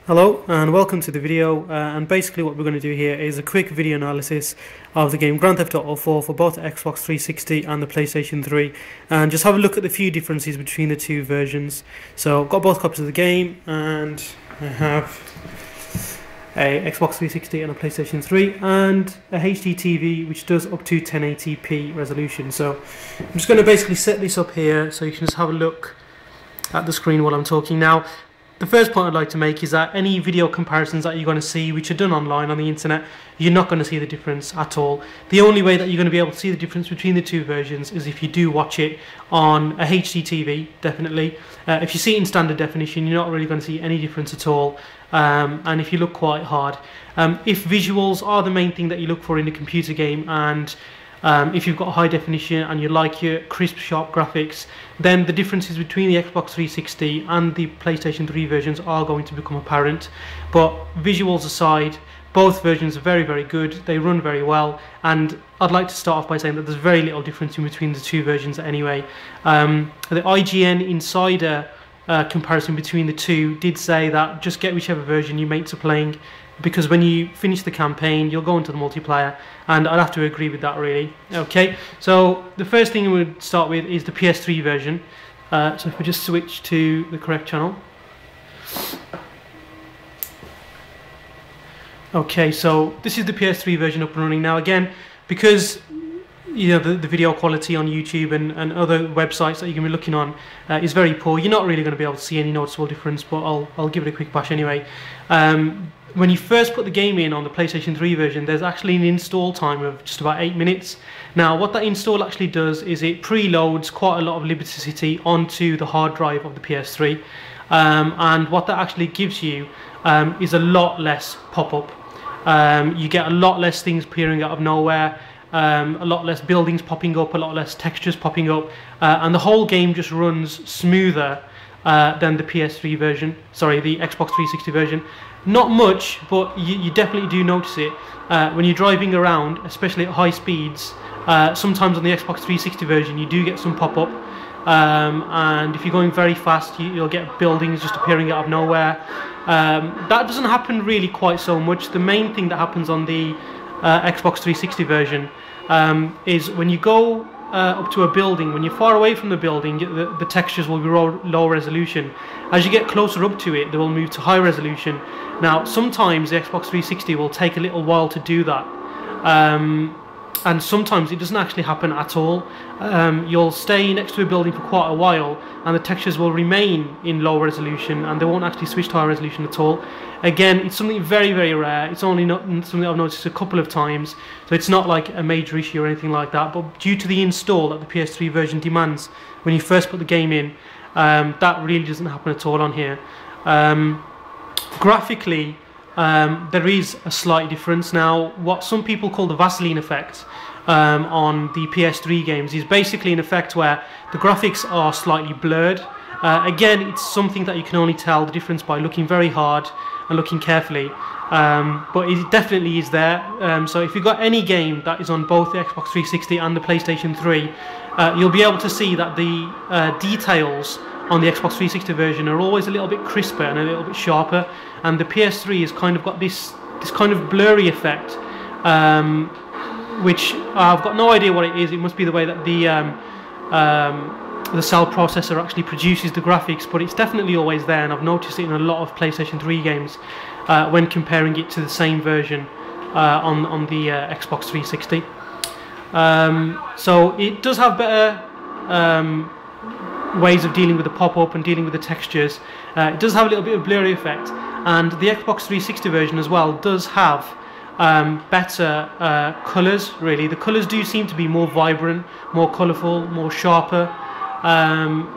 Hello and welcome to the video, and basically what we're going to do here is a quick video analysis of the game Grand Theft Auto 4 for both Xbox 360 and the PlayStation 3, and just have a look at the few differences between the two versions. So I've got both copies of the game, and I have a Xbox 360 and a PlayStation 3 and a HD TV which does up to 1080p resolution. So I'm just going to basically set this up here so you can just have a look at the screen while I'm talking. Now, the first point I'd like to make is that any video comparisons that you're going to see which are done online on the internet, you're not going to see the difference at all. The only way that you're going to be able to see the difference between the two versions is if you do watch it on a HD TV, definitely. If you see it in standard definition, you're not really going to see any difference at all. And if you look quite hard. If visuals are the main thing that you look for in a computer game, and if you've got high definition and you like your crisp, sharp graphics, then the differences between the Xbox 360 and the PlayStation 3 versions are going to become apparent. But visuals aside, both versions are very, very good. They run very well, and I'd like to start off by saying that there's very little difference in between the two versions anyway. The IGN Insider comparison between the two did say that just get whichever version your mates are playing, because when you finish the campaign you'll go into the multiplayer, and I'd have to agree with that really. Okay, so the first thing we would start with is the PS3 version. So if we just switch to the correct channel. Okay, so this is the PS3 version up and running. Now again, because you know the video quality on YouTube and other websites that you're going to be looking on is very poor, you're not really going to be able to see any noticeable difference, but I'll give it a quick bash anyway. When you first put the game in on the PlayStation 3 version, there's actually an install time of just about 8 minutes. Now what that install actually does is it preloads quite a lot of Liberty City onto the hard drive of the PS3, and what that actually gives you is a lot less pop-up. You get a lot less things appearing out of nowhere, a lot less buildings popping up, a lot less textures popping up, and the whole game just runs smoother than the PS3 version, sorry, the Xbox 360 version. Not much, but you definitely do notice it when you're driving around, especially at high speeds. Sometimes on the Xbox 360 version you do get some pop-up, and if you're going very fast you'll get buildings just appearing out of nowhere. That doesn't happen really quite so much. The main thing that happens on the Xbox 360 version is when you go up to a building, when you're far away from the building, the textures will be low resolution. As you get closer up to it, they will move to high resolution. Now sometimes the Xbox 360 will take a little while to do that, and sometimes it doesn't actually happen at all. You'll stay next to a building for quite a while and the textures will remain in low resolution and they won't actually switch to high resolution at all. Again, it's something very, very rare. It's only not something I've noticed a couple of times, so it's not like a major issue or anything like that, but due to the install that the PS3 version demands when you first put the game in, that really doesn't happen at all on here. Graphically, there is a slight difference. Now, what some people call the Vaseline effect on the PS3 games is basically an effect where the graphics are slightly blurred. Again, it's something that you can only tell the difference by looking very hard and looking carefully, but it definitely is there. So if you've got any game that is on both the Xbox 360 and the PlayStation 3, you'll be able to see that the details on the Xbox 360 version are always a little bit crisper and a little bit sharper, and the PS3 has kind of got this kind of blurry effect, which I've got no idea what it is. It must be the way that the cell processor actually produces the graphics, but it's definitely always there, and I've noticed it in a lot of PlayStation 3 games when comparing it to the same version on the Xbox 360. So it does have better ways of dealing with the pop-up and dealing with the textures. It does have a little bit of blurry effect, and the Xbox 360 version as well does have better colours really. The colours do seem to be more vibrant, more colourful, more sharper.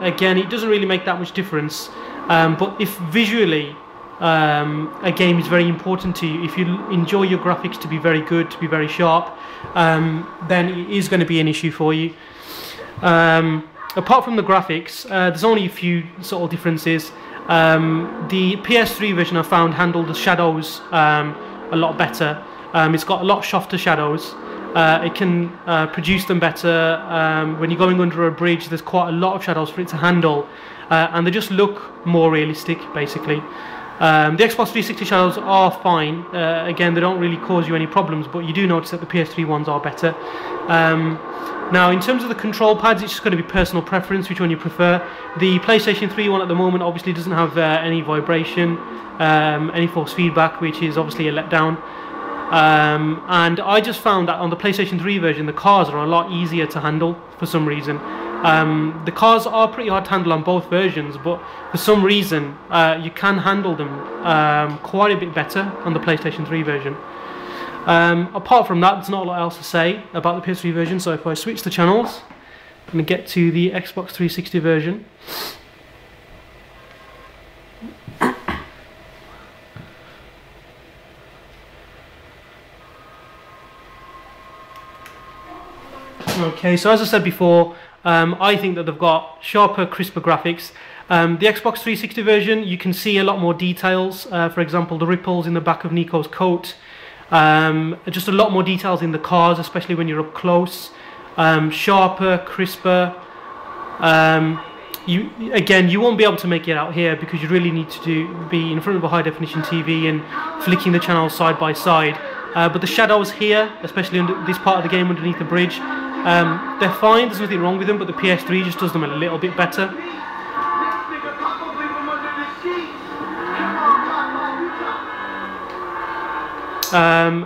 Again, it doesn't really make that much difference, but if visually a game is very important to you, if you enjoy your graphics to be very good, to be very sharp, then it is going to be an issue for you. Apart from the graphics, there's only a few sort of differences. The PS3 version I found handled the shadows a lot better. It's got a lot softer shadows. It can produce them better. When you're going under a bridge, there's quite a lot of shadows for it to handle, and they just look more realistic, basically. The Xbox 360 shadows are fine. Again, they don't really cause you any problems, but you do notice that the PS3 ones are better. Now, in terms of the control pads, it's just going to be personal preference, which one you prefer. The PlayStation 3 one at the moment obviously doesn't have any vibration, any force feedback, which is obviously a letdown. And I just found that on the PlayStation 3 version, the cars are a lot easier to handle for some reason. The cars are pretty hard to handle on both versions, but for some reason you can handle them quite a bit better on the PlayStation 3 version. Apart from that, there's not a lot else to say about the PS3 version, so if I switch the channels, I'm going to get to the Xbox 360 version. Okay, so as I said before, I think that they've got sharper, crisper graphics. The Xbox 360 version, you can see a lot more details. For example, the ripples in the back of Nico's coat. Just a lot more details in the cars, especially when you're up close. Sharper, crisper. You won't be able to make it out here because you really need to be in front of a high definition TV and flicking the channels side by side. But the shadows here, especially under this part of the game underneath the bridge, they're fine, there's nothing wrong with them, but the PS3 just does them a little bit better.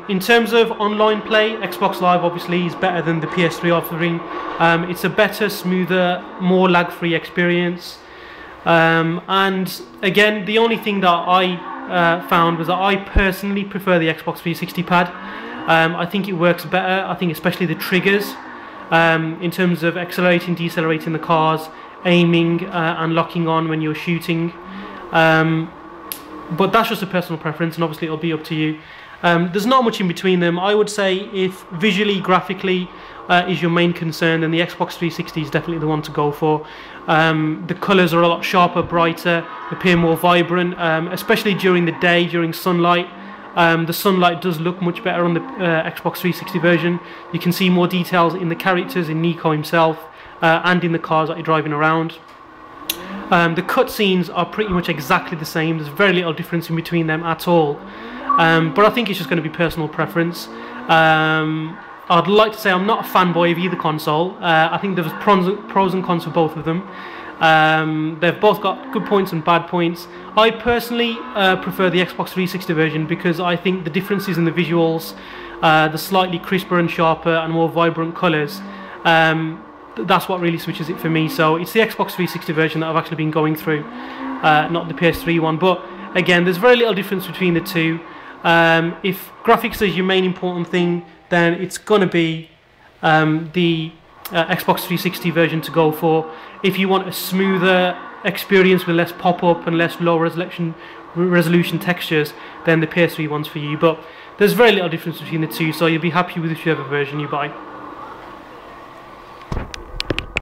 In terms of online play, Xbox Live obviously is better than the PS3 offering. It's a better, smoother, more lag-free experience. And again, the only thing that I found was that I personally prefer the Xbox 360 pad. I think it works better. I think especially the triggers in terms of accelerating, decelerating the cars, aiming and locking on when you're shooting. But that's just a personal preference, and obviously it'll be up to you. There's not much in between them. I would say if visually, graphically is your main concern, then the Xbox 360 is definitely the one to go for. The colours are a lot sharper, brighter, appear more vibrant, especially during the day, during sunlight. The sunlight does look much better on the Xbox 360 version. You can see more details in the characters, in Nico himself, and in the cars that you're driving around. The cutscenes are pretty much exactly the same. There's very little difference in between them at all. But I think it's just going to be personal preference. I'd like to say I'm not a fanboy of either console. I think there's pros and cons for both of them. They've both got good points and bad points. I personally prefer the Xbox 360 version because I think the differences in the visuals, the slightly crisper and sharper and more vibrant colours, that's what really switches it for me. So it's the Xbox 360 version that I've actually been going through, not the PS3 one. But again, there's very little difference between the two. If graphics is your main important thing, then it's going to be the Xbox 360 version to go for. If you want a smoother experience with less pop-up and less low resolution textures, then the PS3 one's for you. But there's very little difference between the two, so you'll be happy with whichever version you buy.